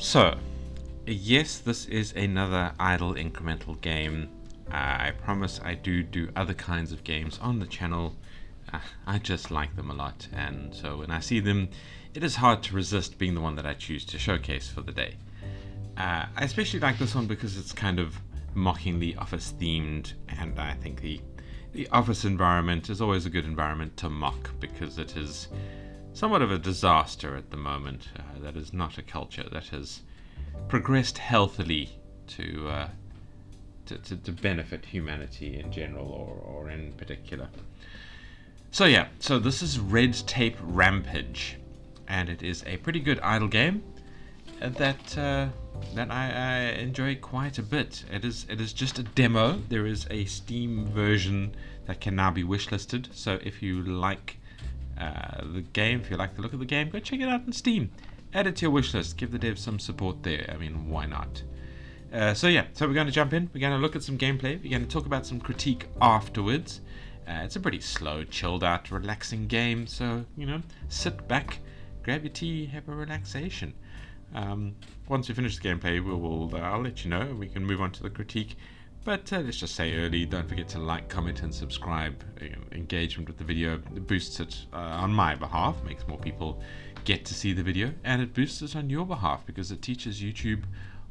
So, yes, this is another idle incremental game. I promise I do other kinds of games on the channel. I just like them a lot, and so when I see them, it is hard to resist being the one that I choose to showcase for the day. I especially like this one because it's kind of mockingly office themed, and I think the office environment is always a good environment to mock because it is somewhat of a disaster at the moment. That is not a culture that has progressed healthily to benefit humanity in general or in particular. So this is Red Tape Rampage, and it is a pretty good idle game that I enjoy quite a bit. It is just a demo. There is a Steam version that can now be wishlisted. So if you like the game, if you like the look of the game, go check it out on Steam. Add it to your wishlist. Give the devs some support there. I mean, why not? So we're going to jump in. We're going to look at some gameplay. We're going to talk about some critique afterwards. It's a pretty slow, chilled out, relaxing game. So, sit back, grab your tea, have a relaxation. Once we finish the gameplay, I'll let you know. We can move on to the critique. But let's just say early, don't forget to like, comment, and subscribe. Engagement with the video boosts it on my behalf, makes more people get to see the video, and it boosts it on your behalf because it teaches YouTube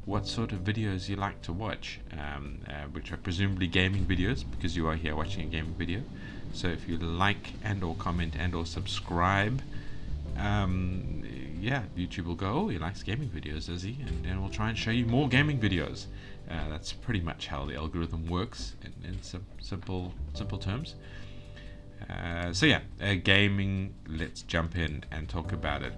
what sort of videos you like to watch, which are presumably gaming videos because you are here watching a gaming video. So if you like and or comment and or subscribe, YouTube will go, oh, he likes gaming videos, does he? And then we'll try and show you more gaming videos. That's pretty much how the algorithm works in some simple terms. Gaming, let's jump in and talk about it.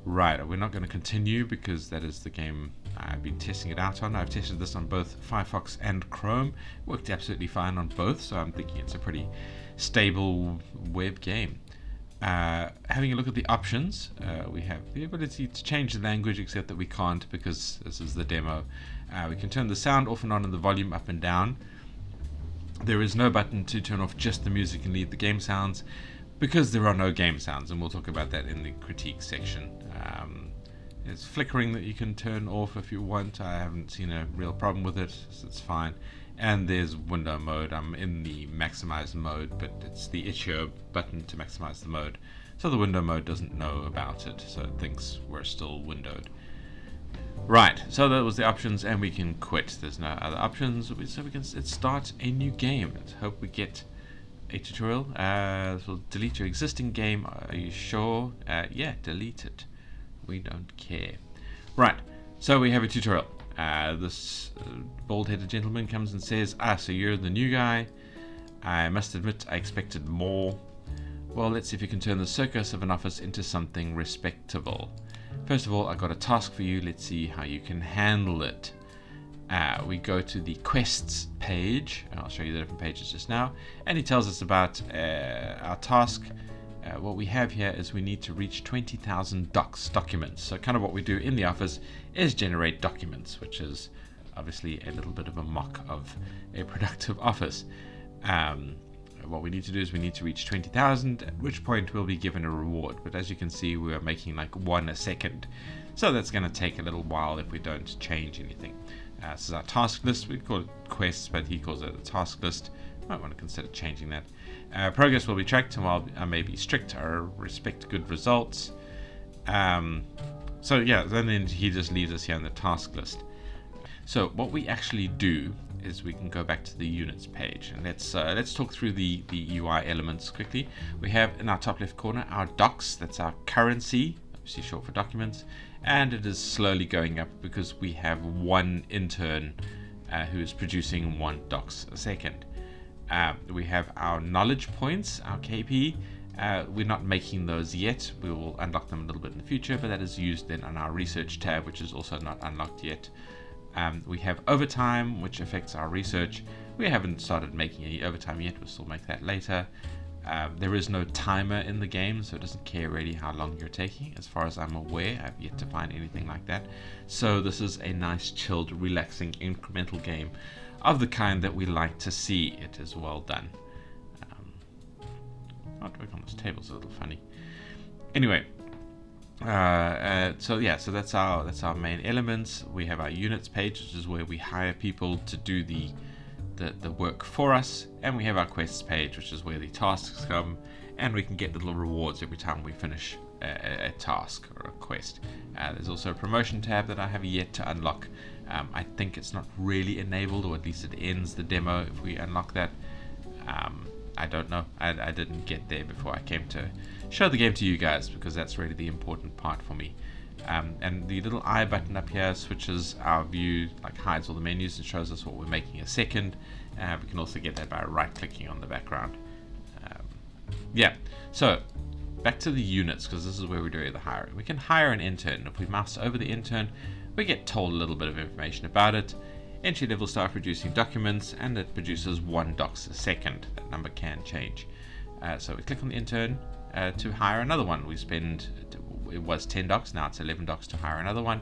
Right, we're not going to continue because that is the game I've been testing it out on. I've tested this on both Firefox and Chrome. Worked absolutely fine on both, so I'm thinking it's a pretty stable web game. Having a look at the options, we have the ability to change the language, except that we can't because this is the demo. We can turn the sound off and on and the volume up and down. There is no button to turn off just the music and leave the game sounds because there are no game sounds, and we'll talk about that in the critique section. There's flickering that you can turn off if you want. I haven't seen a real problem with it, so it's fine. And there's window mode. I'm in the maximize mode, but it's the itch.io button to maximize the mode. So the window mode doesn't know about it, so it thinks we're still windowed. Right, so that was the options, and we can quit. There's no other options, so let's start a new game. Let's hope we get a tutorial. So delete your existing game. Are you sure? Yeah, delete it. We don't care. Right, so we have a tutorial. This bald-headed gentleman comes and says, so you're the new guy. I must admit I expected more. Well, let's see if you can turn the circus of an office into something respectable. First of all, I got a task for you. Let's see how you can handle it. We go to the quests page, and I'll show you the different pages just now. And he tells us about our task. What we have here is we need to reach 20,000 documents. So kind of what we do in the office is generate documents, which is obviously a little bit of a mock of a productive office. What we need to do is we need to reach 20,000, at which point we'll be given a reward. But as you can see, we are making like 1 a second. So that's going to take a little while if we don't change anything. This is our task list. We call it quests, but he calls it a task list. Might want to consider changing that. Progress will be tracked, and while I may be strict, I respect good results. Then he just leaves us here on the task list. So what we actually do is we can go back to the units page, and let's talk through the UI elements quickly. We have in our top left corner our docs. That's our currency, obviously short for documents, and it is slowly going up because we have one intern who is producing 1 docs a second. We have our knowledge points, our KP. We're not making those yet. We will unlock them a little bit in the future, but that is used then on our research tab, which is also not unlocked yet. We have overtime, which affects our research. We haven't started making any overtime yet. We'll still make that later. There is no timer in the game, so it doesn't care really how long you're taking. As far as I'm aware, I've yet to find anything like that. So this is a nice, chilled, relaxing, incremental game of the kind that we like to see. It is well done. Artwork on this table is a little funny. Anyway, So yeah, so that's our main elements. We have our units page, which is where we hire people to do the work for us, and we have our quests page, which is where the tasks come, and we can get little rewards every time we finish a task or a quest. There's also a promotion tab that I have yet to unlock. I think it's not really enabled, or at least it ends the demo if we unlock that. I don't know. I didn't get there before I came to show the game to you guys, because that's really the important part for me. And the little I button up here switches our view, like hides all the menus and shows us what we're making a second. We can also get that by right clicking on the background. Yeah, so back to the units, because this is where we're doing the hiring. We can hire an intern. If we mouse over the intern, we get told a little bit of information about it. Entry level staff producing documents, and it produces 1 docs a second. That number can change. So we click on the intern to hire another one. We spend, it was 10 docs, now it's 11 docs to hire another one,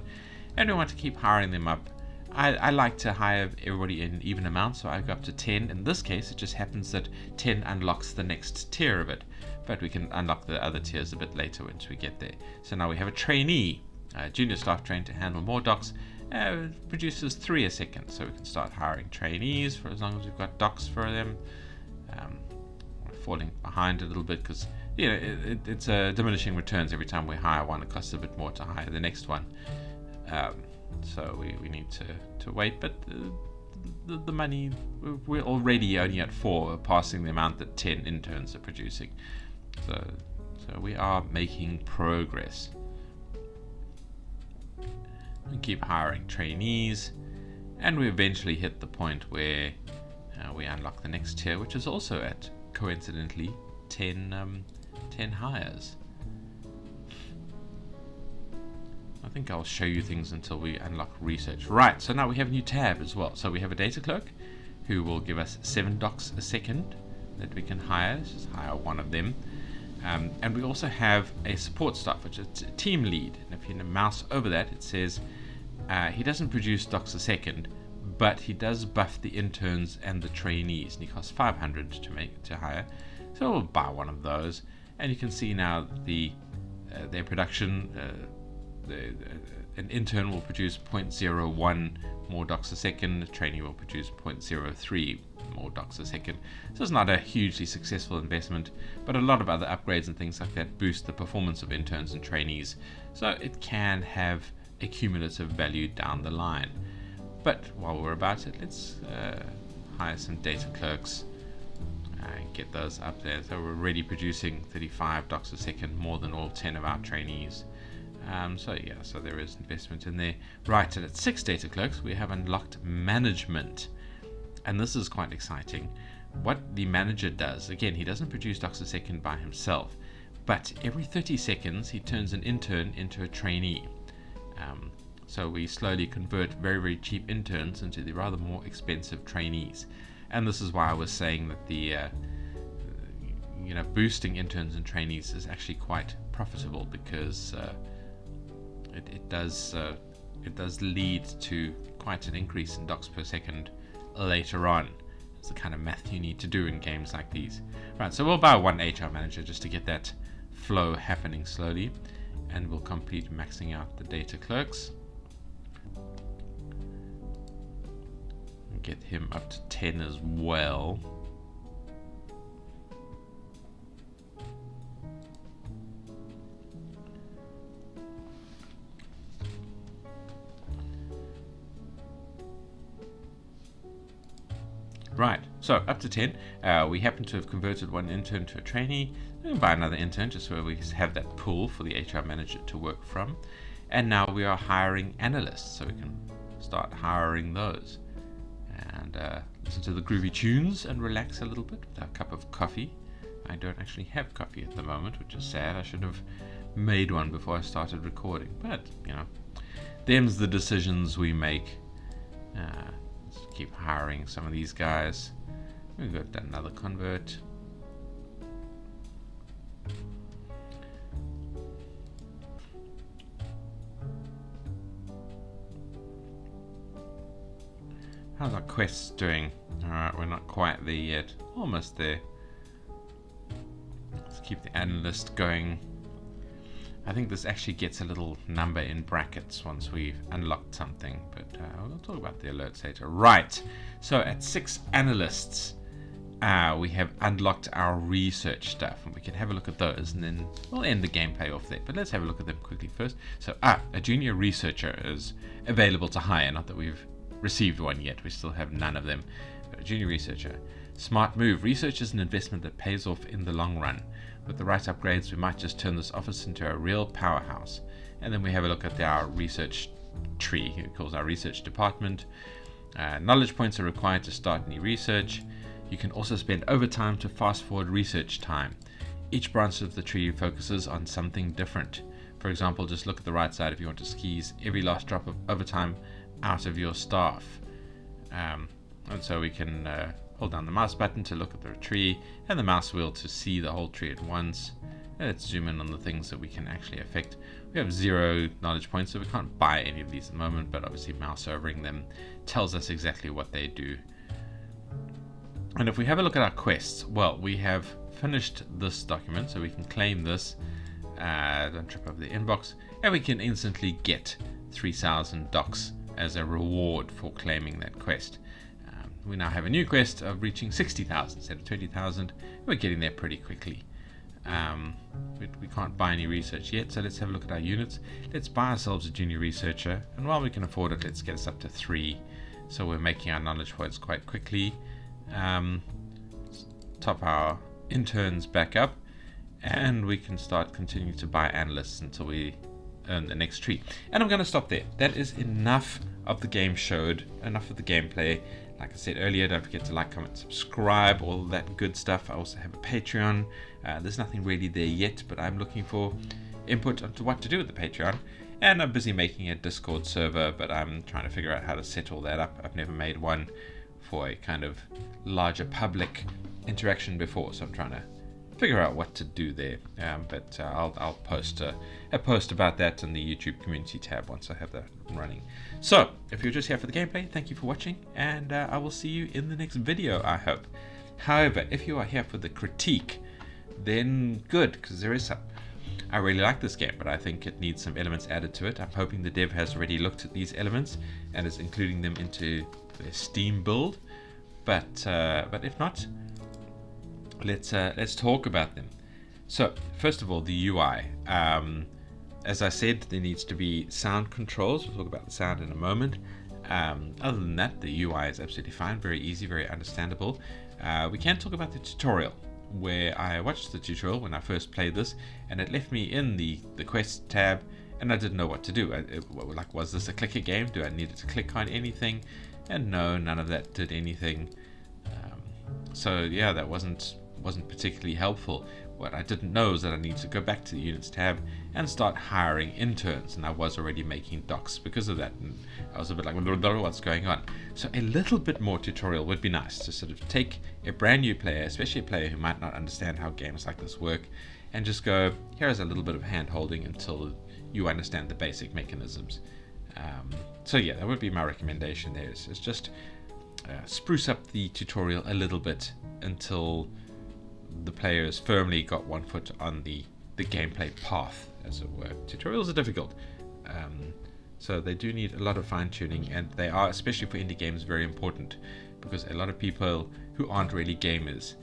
and we want to keep hiring them up. I like to hire everybody in even amounts, so I go up to 10. In this case, it just happens that 10 unlocks the next tier of it, but we can unlock the other tiers a bit later once we get there. So now we have a trainee, junior staff trained to handle more docs, produces 3 a second, so we can start hiring trainees for as long as we've got docs for them. We're falling behind a little bit because it's diminishing returns every time we hire one. It costs a bit more to hire the next one. So we need to wait, but the money, we're already only at 4, passing the amount that 10 interns are producing. So we are making progress. We keep hiring trainees, and we eventually hit the point where we unlock the next tier, which is also at, coincidentally, 10 hires. I think I'll show you things until we unlock research. Right, so now we have a new tab as well. So we have a data clerk who will give us 7 docs a second that we can hire. Let's just hire one of them. And we also have a support staff, which is a team lead. And if you mouse over that, it says he doesn't produce docs a second, but he does buff the interns and the trainees, and he costs 500 to hire. So we'll buy one of those, and you can see now their production. An intern will produce 0.01 more docs a second, a trainee will produce 0.03 more docs a second. So it's not a hugely successful investment, but a lot of other upgrades and things like that boost the performance of interns and trainees, so it can have a cumulative value down the line. But while we're about it, let's hire some data clerks and get those up there. So we're already producing 35 docs a second, more than all 10 of our trainees. So there is investment in there. Right, and at 6 data clerks, we have unlocked management. And this is quite exciting. What the manager does, again, he doesn't produce docs a second by himself, but every 30 seconds, he turns an intern into a trainee. So we slowly convert very, very cheap interns into the rather more expensive trainees. And this is why I was saying that the boosting interns and trainees is actually quite profitable, because it does lead to quite an increase in docs per second later on. It's the kind of math you need to do in games like these. Right, so we'll buy 1 HR manager just to get that flow happening slowly, and we'll complete maxing out the data clerks. Get him up to 10 as well. Right, so up to 10. We happen to have converted 1 intern to a trainee. We can buy another intern just so we have that pool for the HR manager to work from. And now we are hiring analysts, so we can start hiring those. And listen to the groovy tunes and relax a little bit with our cup of coffee. I don't actually have coffee at the moment, which is sad. I should have made one before I started recording. But, them's the decisions we make. Let's keep hiring some of these guys. We've got another convert. How's our quests doing? Alright, we're not quite there yet. Almost there. Let's keep the analyst going. I think this actually gets a little number in brackets once we've unlocked something, but we'll talk about the alerts later. Right, so at 6 analysts, we have unlocked our research stuff, and we can have a look at those, and then we'll end the gameplay off there. But let's have a look at them quickly first. So, a junior researcher is available to hire. Not that we've received one yet, we still have none of them. But a junior researcher. Smart move. Research is an investment that pays off in the long run. With the right upgrades, we might just turn this office into a real powerhouse. And then we have a look at our research tree. It calls our research department. Knowledge points are required to start any research. You can also spend overtime to fast forward research time. Each branch of the tree focuses on something different. For example, just look at the right side if you want to squeeze every last drop of overtime out of your staff. And so we can hold down the mouse button to look at the tree and the mouse wheel to see the whole tree at once. And let's zoom in on the things that we can actually affect. We have 0 knowledge points, so we can't buy any of these at the moment, but obviously mouse overing them tells us exactly what they do. And if we have a look at our quests, well, we have finished this document, so we can claim this. Don't trip over the inbox, and we can instantly get 3,000 docs as a reward for claiming that quest. We now have a new quest of reaching 60,000 instead of 20,000. We're getting there pretty quickly. We can't buy any research yet, so let's have a look at our units. Let's buy ourselves a junior researcher, and while we can afford it, let's get us up to 3. So we're making our knowledge points quite quickly. Top our interns back up, and we can start continuing to buy analysts until we earn the next tree. And I'm going to stop there. That is enough of the game showed, enough of the gameplay. Like I said earlier, don't forget to like, comment, subscribe, all that good stuff. I also have a Patreon. There's nothing really there yet, but I'm looking for input onto what to do with the Patreon. And I'm busy making a Discord server, but I'm trying to figure out how to set all that up. I've never made one for a kind of larger public interaction before, so I'm trying to figure out what to do there. But I'll post a post about that in the YouTube community tab once I have that running. So if you're just here for the gameplay, thank you for watching, and I will see you in the next video, I hope. However, if you are here for the critique, then good, because there is some. I really like this game, but I think it needs some elements added to it. I'm hoping the dev has already looked at these elements and is including them into their Steam build. But if not, let's talk about them. So first of all, the UI. As I said, there needs to be sound controls. We'll talk about the sound in a moment. Other than that, the UI is absolutely fine, very easy, very understandable. We can talk about the tutorial, where I watched the tutorial when I first played this, and it left me in the quest tab, and I didn't know what to do. Was this a clicker game? Do I need to click on anything? And no, none of that did anything. So yeah, that wasn't particularly helpful. What I didn't know is that I need to go back to the units tab and start hiring interns, and I was already making docs because of that, and I was a bit like, what's going on? So a little bit more tutorial would be nice, to sort of take a brand new player, especially a player who might not understand how games like this work, and just go, here's a little bit of hand holding until you understand the basic mechanisms. So yeah, that would be my recommendation there, is just spruce up the tutorial a little bit until the player has firmly got one foot on the gameplay path, as it were. Tutorials are difficult, so they do need a lot of fine-tuning, and they are, especially for indie games, very important, because a lot of people who aren't really gamers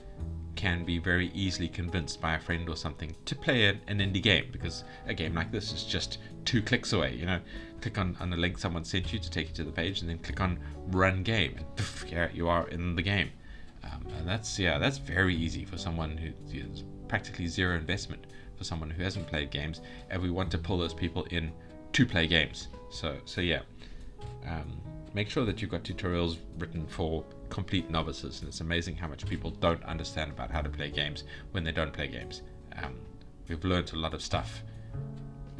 can be very easily convinced by a friend or something to play an indie game, because a game like this is just 2 clicks away. You know, click on the link someone sent you to take you to the page, and then click on run game, and poof, here you are in the game. And that's very easy for someone who has practically zero investment, for someone who hasn't played games, and we want to pull those people in to play games. So yeah, make sure that you've got tutorials written for complete novices, and it's amazing how much people don't understand about how to play games when they don't play games. We've learned a lot of stuff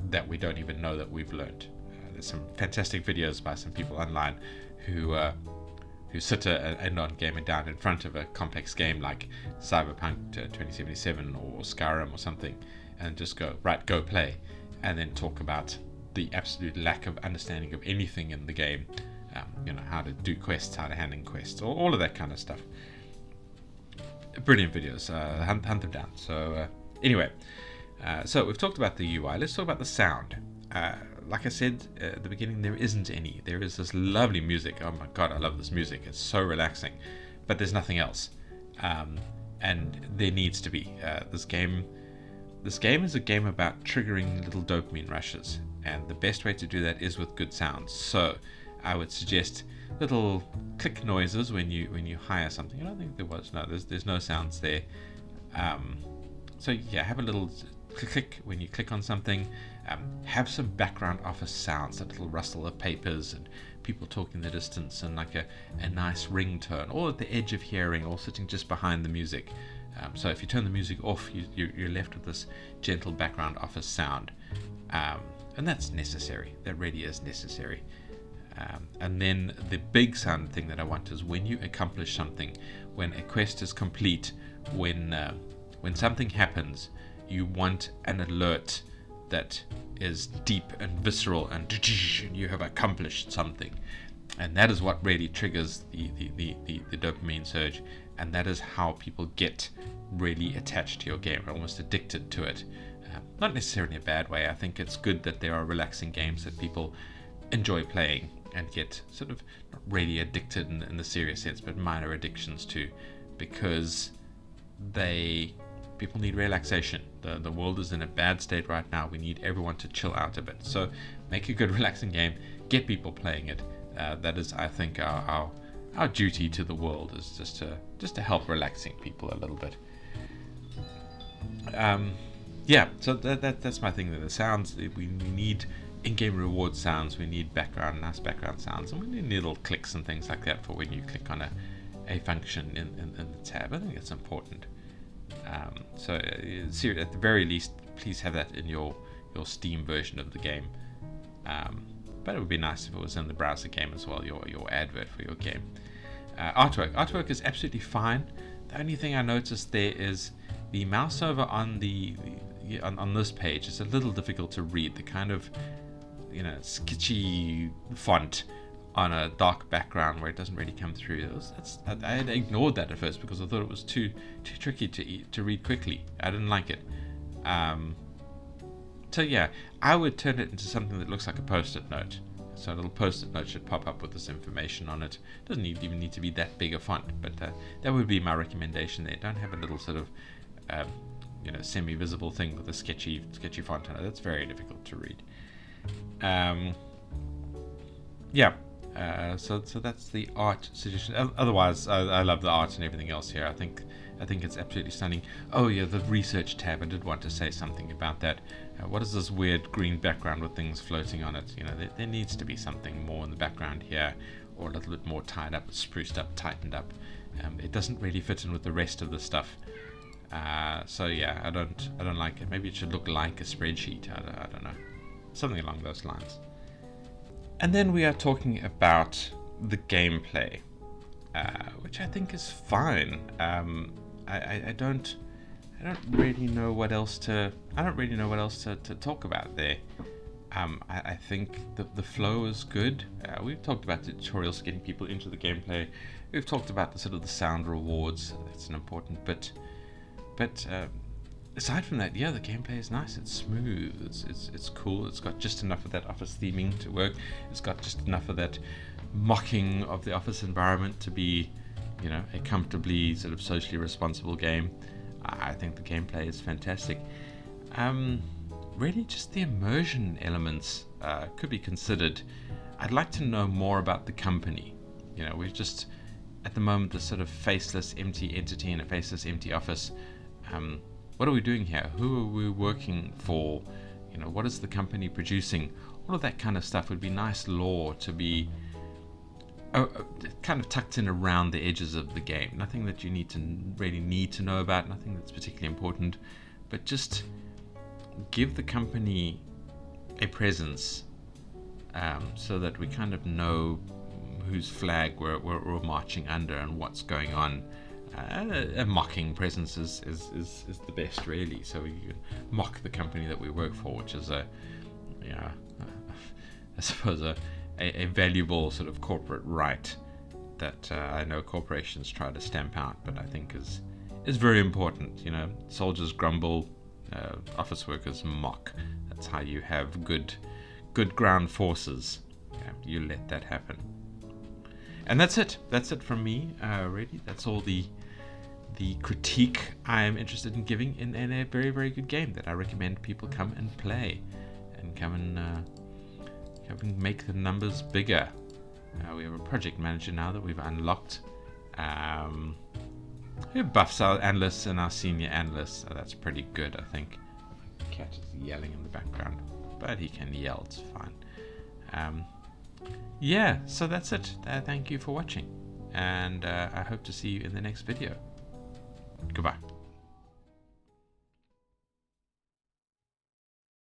that we don't even know that we've learned. There's some fantastic videos by some people online who sit a non-gamer down in front of a complex game like Cyberpunk 2077 or Skyrim or something, and just go, right, go play, and then talk about the absolute lack of understanding of anything in the game. How to do quests, how to handle quests, all of that kind of stuff. Brilliant videos. Hunt them down. So anyway, So we've talked about the UI. Let's talk about the sound. Like I said at the beginning, there isn't any. There is this lovely music. Oh my god, I love this music. It's so relaxing. But there's nothing else. And there needs to be. This game is a game about triggering little dopamine rushes, and the best way to do that is with good sounds. So I would suggest little click noises when you hire something. I don't think there was. No, there's no sounds there. So yeah, have a little click when you click on something. Have some background office sounds, that little rustle of papers and people talking in the distance, and like a nice ringtone, all at the edge of hearing, or sitting just behind the music. So if you turn the music off, you're left with this gentle background office sound, and that's necessary. That really is necessary. And then the big sound thing that I want is when you accomplish something, when a quest is complete, when something happens, you want an alert that is deep and visceral, and you have accomplished something. And that is what really triggers the dopamine surge, and that is how people get really attached to your game, almost addicted to it. Not necessarily in a bad way. I think it's good that there are relaxing games that people enjoy playing and get sort of not really addicted in the serious sense, but minor addictions to, because people need relaxation. The world is in a bad state right now. We need everyone to chill out a bit. So make a good relaxing game, get people playing it. That is, I think, our duty to the world, is just to help relaxing people a little bit. Yeah, so that's my thing. The sounds, we need in-game reward sounds, we need nice background sounds, and we need little clicks and things like that for when you click on a function in the tab. I think it's important. So at the very least, please have that in your Steam version of the game. But it would be nice if it was in the browser game as well, your advert for your game. Artwork is absolutely fine. The only thing I noticed there is the mouse over on on this page is a little difficult to read. The kind of sketchy font on a dark background where it doesn't really come through. I had ignored that at first because I thought it was too tricky to read quickly. I didn't like it. So yeah, I would turn it into something that looks like a post-it note. So a little post-it note should pop up with this information on it. Doesn't even need to be that big a font, but that would be my recommendation there. Don't have a little sort of semi-visible thing with a sketchy font on it. That's very difficult to read. So that's the art suggestion. Otherwise, I love the art and everything else here. I think it's absolutely stunning. Oh yeah, the research tab. I did want to say something about that. What is this weird green background with things floating on it? There needs to be something more in the background here, or a little bit more tied up, spruced up, tightened up. It doesn't really fit in with the rest of the stuff. So yeah, I don't like it. Maybe it should look like a spreadsheet. I don't know, something along those lines. And then we are talking about the gameplay, which I think is fine. I don't really know what else to talk about there. I think the flow is good. We've talked about the tutorials getting people into the gameplay. We've talked about the sound rewards. That's an important bit. But aside from that, yeah, the gameplay is nice. It's smooth. It's cool. It's got just enough of that office theming to work. It's got just enough of that mocking of the office environment to be, a comfortably sort of socially responsible game. I think the gameplay is fantastic. Really, just the immersion elements could be considered. I'd like to know more about the company. We've just, at the moment, this sort of faceless, empty entity in a faceless, empty office. What are we doing here? Who are we working for? What is the company producing? All of that kind of stuff would be nice lore to be kind of tucked in around the edges of the game. Nothing that you need to know about, nothing that's particularly important, but just give the company a presence, so that we kind of know whose flag we're marching under and what's going on. A mocking presence is the best, really. So you can mock the company that we work for, which is I suppose a valuable sort of corporate right that I know corporations try to stamp out, but I think is very important. Soldiers grumble, office workers mock. That's how you have good ground forces. Yeah, you let that happen. And that's it from me. Really, that's all the critique I am interested in giving in a very, very good game that I recommend people come and play and come and make the numbers bigger. We have a project manager now that we've unlocked, who buffs our analysts and our senior analysts, so that's pretty good, I think. The cat is yelling in the background, but he can yell, it's fine. Yeah, so that's it. Thank you for watching, and I hope to see you in the next video. Goodbye.